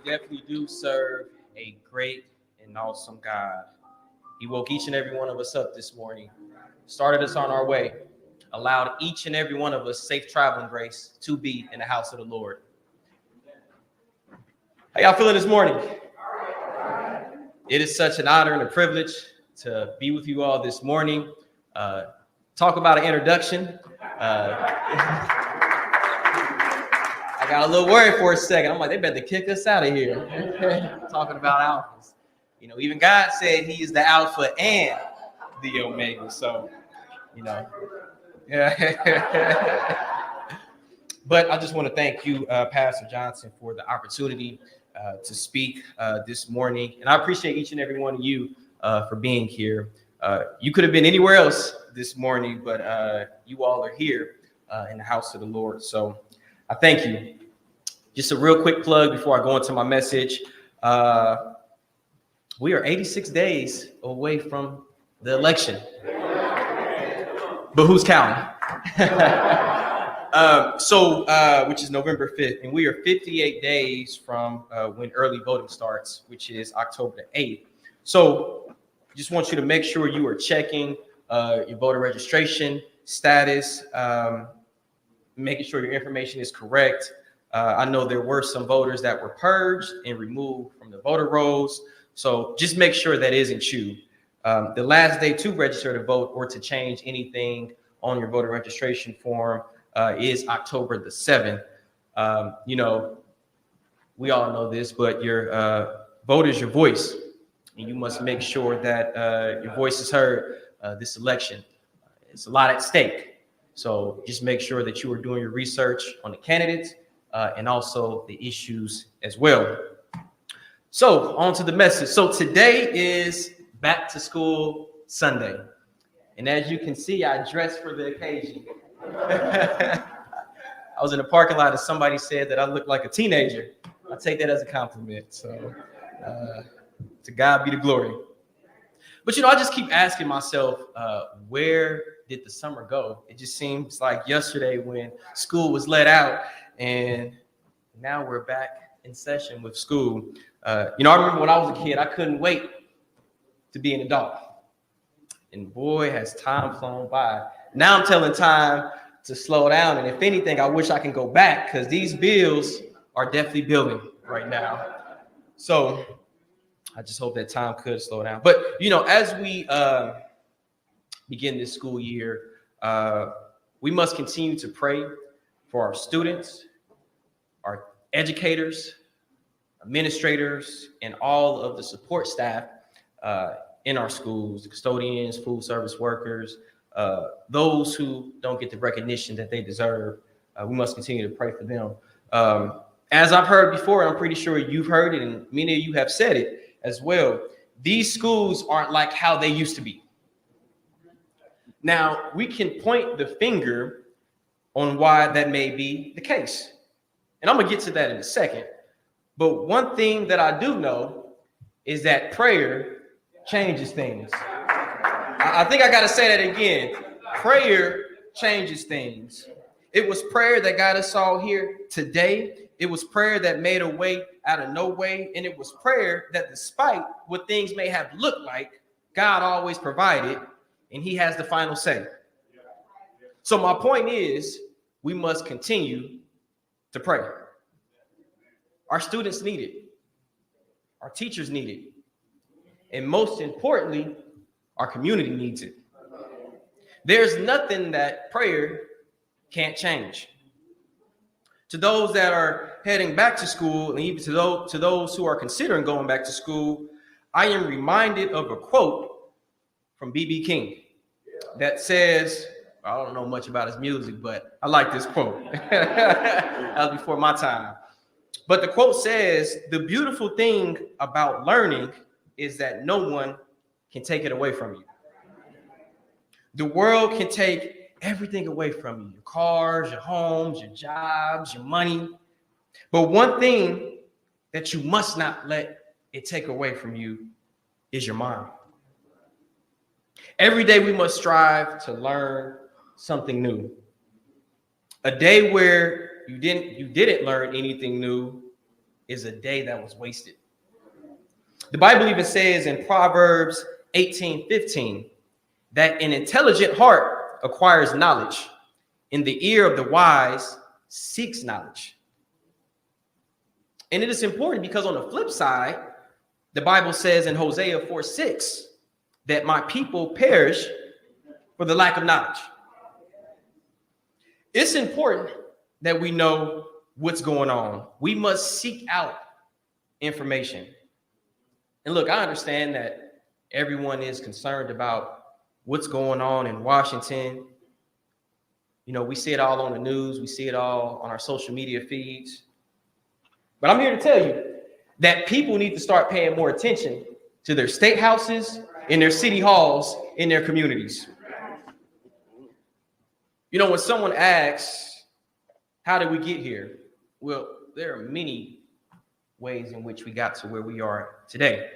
definitely do serve a great and awesome God. He woke each and every one of us up this morning, started us on our way, allowed each and every one of us safe traveling grace to be in the house of the Lord. How y'all feeling this morning? It is such an honor and a privilege to be with you all this morning. Talk about an introduction. I got a little worried for a second. I'm like, they better kick us out of here. Talking about alphas. You know, even God said he is the Alpha and the Omega. So, you know. Yeah. But I just want to thank you, Pastor Johnson, for the opportunity to speak this morning. And I appreciate each and every one of you for being here. You could have been anywhere else this morning, but you all are here in the house of the Lord. So I thank you. Just a real quick plug before I go into my message. We are 86 days away from the election. But who's counting? Which is November 5th. And we are 58 days from when early voting starts, which is October the 8th. So just want you to make sure you are checking your voter registration status, making sure your information is correct. I know there were some voters that were purged and removed from the voter rolls. So just make sure that isn't you. The last day to register to vote or to change anything on your voter registration form is October the 7th. You know, we all know this, but your vote is your voice. And you must make sure that your voice is heard this election. It's a lot at stake. So just make sure that you are doing your research on the candidates and also the issues as well. So on to the message. So today is Back to School Sunday. And as you can see, I dressed for the occasion. I was in the parking lot and somebody said that I looked like a teenager. I take that as a compliment. So to God be the glory. But, you know, I just keep asking myself, where did the summer go? It just seems like yesterday when school was let out and now we're back in session with school. You know, I remember when I was a kid, I couldn't wait to be an adult. And boy, has time flown by. Now I'm telling time to slow down. And if anything, I wish I can go back because these bills are definitely building right now. So I just hope that time could slow down. But, you know, as we begin this school year, we must continue to pray for our students, our educators, administrators, and all of the support staff in our schools, the custodians, food service workers, those who don't get the recognition that they deserve. We must continue to pray for them. As I've heard before, and I'm pretty sure you've heard it, and many of you have said it as well, these schools aren't like how they used to be. Now, we can point the finger on why that may be the case. And I'm going to get to that in a second. But one thing that I do know is that prayer changes things. I think I got to say that again. Prayer changes things. It was prayer that got us all here today. It was prayer that made a way out of no way. And it was prayer that despite what things may have looked like, God always provided, and he has the final say. So my point is, we must continue to pray. Our students need it. Our teachers need it. And most importantly, our community needs it. There's nothing that prayer can't change. To those that are heading back to school, and even to those who are considering going back to school, I am reminded of a quote from B.B. King that says, I don't know much about his music, but I like this quote. That was before my time. But the quote says, the beautiful thing about learning is that no one can take it away from you. The world can take everything away from you, your cars, your homes, your jobs, your money. But one thing that you must not let it take away from you is your mind. Every day we must strive to learn something new. A day where you didn't learn anything new is a day that was wasted. The Bible even says in Proverbs 18:15 that an intelligent heart acquires knowledge, and the ear of the wise seeks knowledge. And it is important because on the flip side, the Bible says in Hosea 4:6 that my people perish for the lack of knowledge. It's important that we know what's going on. We must seek out information. And look, I understand that everyone is concerned about what's going on in Washington. You know, we see it all on the news. We see it all on our social media feeds. But I'm here to tell you that people need to start paying more attention to their state houses, in their city halls, in their communities. You know, when someone asks, how did we get here? Well, there are many ways in which we got to where we are today.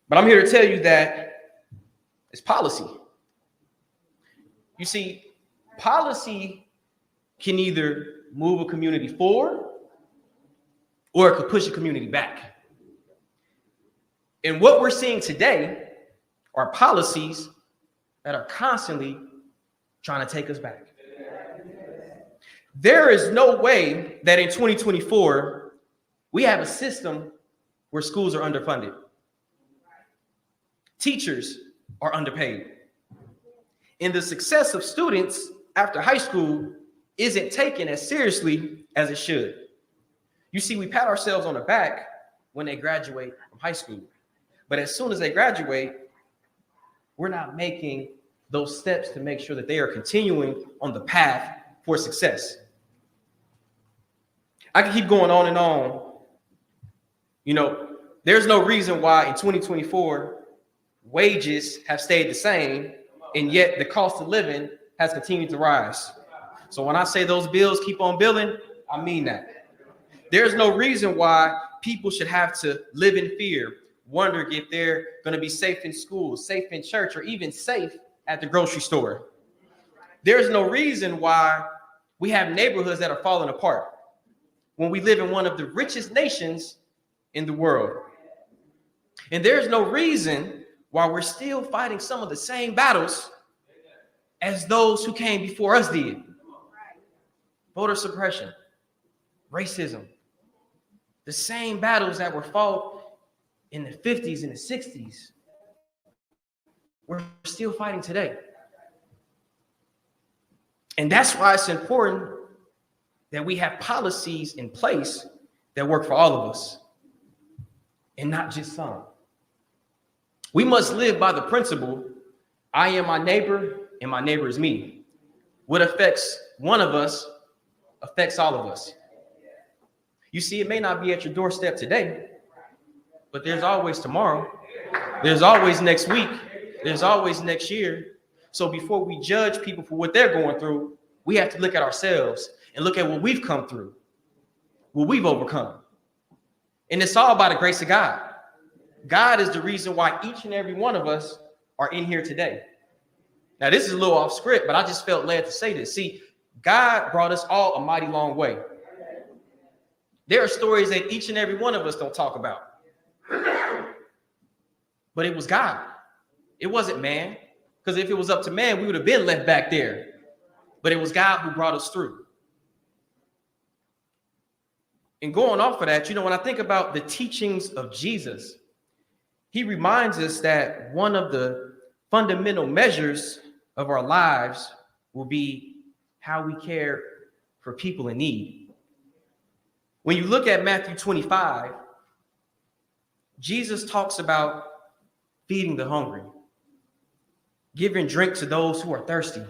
But I'm here to tell you that it's policy. You see, policy can either move a community forward or it could push a community back. And what we're seeing today are policies that are constantly trying to take us back. There is no way that in 2024, we have a system where schools are underfunded. Teachers are underpaid. And the success of students after high school isn't taken as seriously as it should. You see, we pat ourselves on the back when they graduate from high school. But as soon as they graduate, we're not making those steps to make sure that they are continuing on the path for success. I can keep going on and on. You know, there's no reason why in 2024, wages have stayed the same, and yet the cost of living has continued to rise. So when I say those bills keep on billing, I mean that. There's no reason why people should have to live in fear, wonder if they're going to be safe in school, safe in church, or even safe at the grocery store. There's no reason why we have neighborhoods that are falling apart when we live in one of the richest nations in the world. And there's no reason why we're still fighting some of the same battles as those who came before us did. Voter suppression, racism, the same battles that were fought in the 50s and the 60s, we're still fighting today. And that's why it's important that we have policies in place that work for all of us and not just some. We must live by the principle, I am my neighbor and my neighbor is me. What affects one of us affects all of us. You see, it may not be at your doorstep today, but there's always tomorrow. There's always next week. There's always next year. So before we judge people for what they're going through, we have to look at ourselves and look at what we've come through, what we've overcome. And it's all by the grace of God. God is the reason why each and every one of us are in here today. Now, this is a little off script, but I just felt led to say this. See, God brought us all a mighty long way. There are stories that each and every one of us don't talk about. But it was God. It wasn't man. Because if it was up to man, we would have been left back there. But it was God who brought us through. And going off of that, you know, when I think about the teachings of Jesus, he reminds us that one of the fundamental measures of our lives will be how we care for people in need. When you look at Matthew 25, Jesus talks about feeding the hungry, giving drink to those who are thirsty,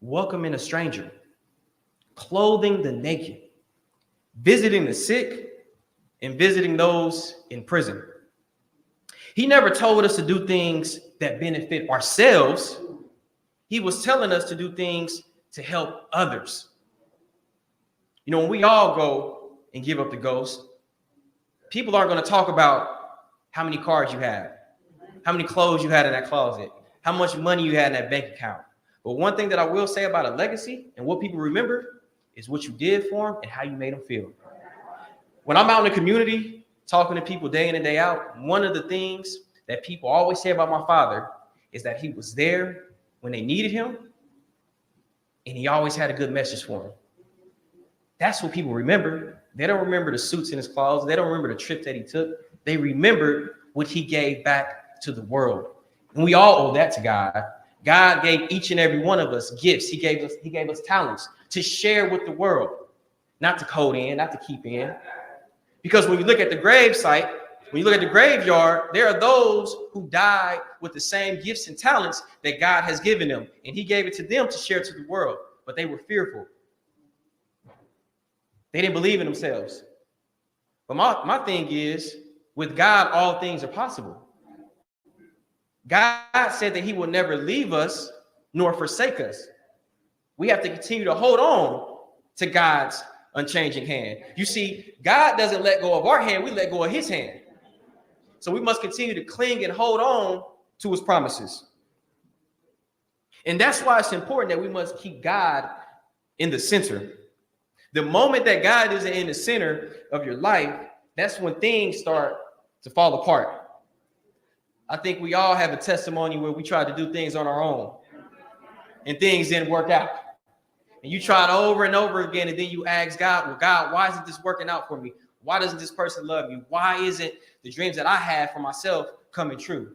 welcoming a stranger, clothing the naked, visiting the sick, and visiting those in prison. He never told us to do things that benefit ourselves. He was telling us to do things to help others. You know, when we all go and give up the ghost, people aren't going to talk about how many cars you have, how many clothes you had in that closet, how much money you had in that bank account. But one thing that I will say about a legacy and what people remember is what you did for them and how you made them feel. When I'm out in the community talking to people day in and day out, one of the things that people always say about my father is that he was there when they needed him, and he always had a good message for them. That's what people remember. They don't remember the suits in his closet. They don't remember the trip that he took. They remembered what he gave back to the world. And we all owe that to God. God gave each and every one of us gifts. He gave us talents to share with the world, not to code in, not to keep in. Because when you look at the grave site, when you look at the graveyard, there are those who died with the same gifts and talents that God has given them. And he gave it to them to share to the world, but they were fearful. They didn't believe in themselves. But my thing is, with God, all things are possible. God said that he will never leave us nor forsake us. We have to continue to hold on to God's unchanging hand. You see, God doesn't let go of our hand, we let go of his hand. So we must continue to cling and hold on to his promises. And that's why it's important that we must keep God in the center. The moment that God isn't in the center of your life, that's when things start to fall apart. I think we all have a testimony where we tried to do things on our own and things didn't work out. And you tried over and over again, and then you ask God, well, God, why isn't this working out for me? Why doesn't this person love me? Why isn't the dreams that I have for myself coming true?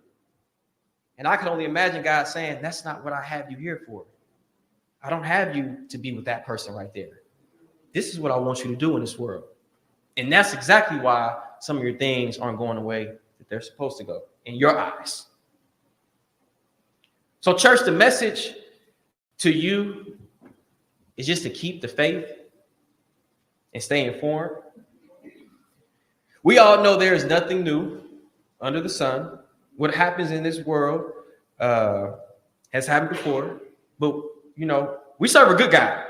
And I can only imagine God saying, that's not what I have you here for. I don't have you to be with that person right there. This is what I want you to do in this world. And that's exactly why some of your things aren't going the way that they're supposed to go in your eyes. So, church, the message to you is just to keep the faith and stay informed. We all know there is nothing new under the sun. What happens in this world has happened before. But, you know, we serve a good God.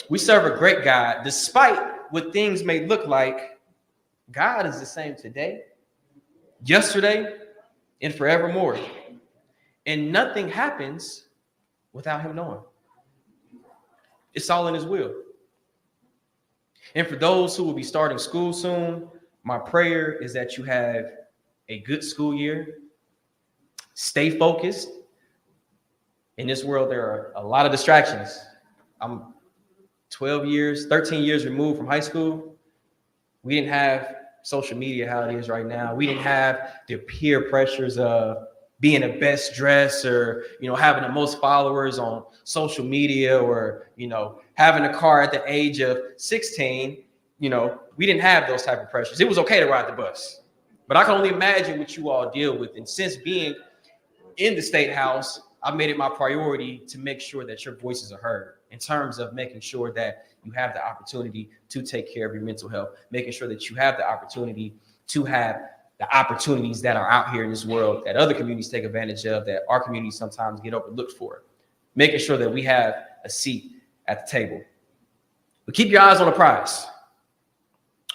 We serve a great God. Despite what things may look like, God is the same today, yesterday, and forevermore. And nothing happens without him knowing. It's all in his will. And for those who will be starting school soon, my prayer is that you have a good school year. Stay focused. In this world, there are a lot of distractions. I'm 13 years removed from high school. We didn't have social media how it is right now. We didn't have the peer pressures of being the best dressed or, you know, having the most followers on social media or, you know, having a car at the age of 16. You know, we didn't have those type of pressures. It was okay to ride the bus. But I can only imagine what you all deal with. And since being in the State House, I've made it my priority to make sure that your voices are heard in terms of making sure that you have the opportunity to take care of your mental health, making sure that you have the opportunity to have the opportunities that are out here in this world that other communities take advantage of, that our communities sometimes get overlooked for, making sure that we have a seat at the table. But keep your eyes on the prize.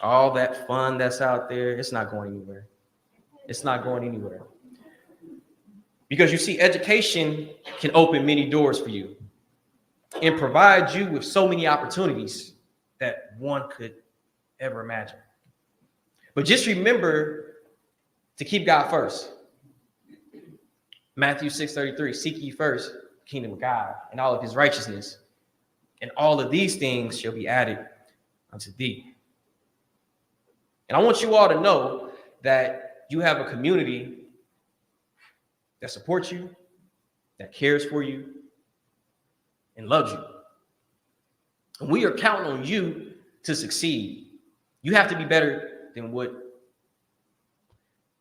All that fun that's out there, it's not going anywhere. It's not going anywhere. Because you see, education can open many doors for you and provide you with so many opportunities that one could ever imagine. But just remember to keep God first. Matthew 6:33, seek ye first the kingdom of God and all of his righteousness, and all of these things shall be added unto thee. And I want you all to know that you have a community that supports you, that cares for you, and loves you. And we are counting on you to succeed. You have to be better than what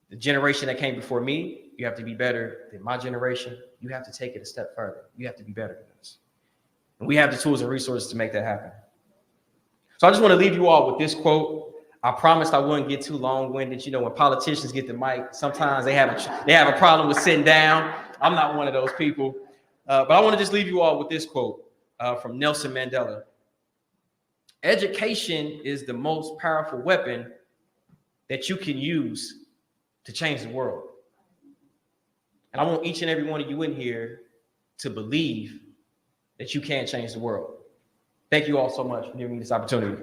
the generation that came before me. You have to be better than my generation. You have to take it a step further. You have to be better than us. And we have the tools and resources to make that happen. So I just want to leave you all with this quote. I promised I wouldn't get too long-winded. You know, when politicians get the mic, sometimes they have a problem with sitting down. I'm not one of those people. But I want to just leave you all with this quote from Nelson Mandela. Education is the most powerful weapon that you can use to change the world. And I want each and every one of you in here to believe that you can change the world. Thank you all so much for giving me this opportunity.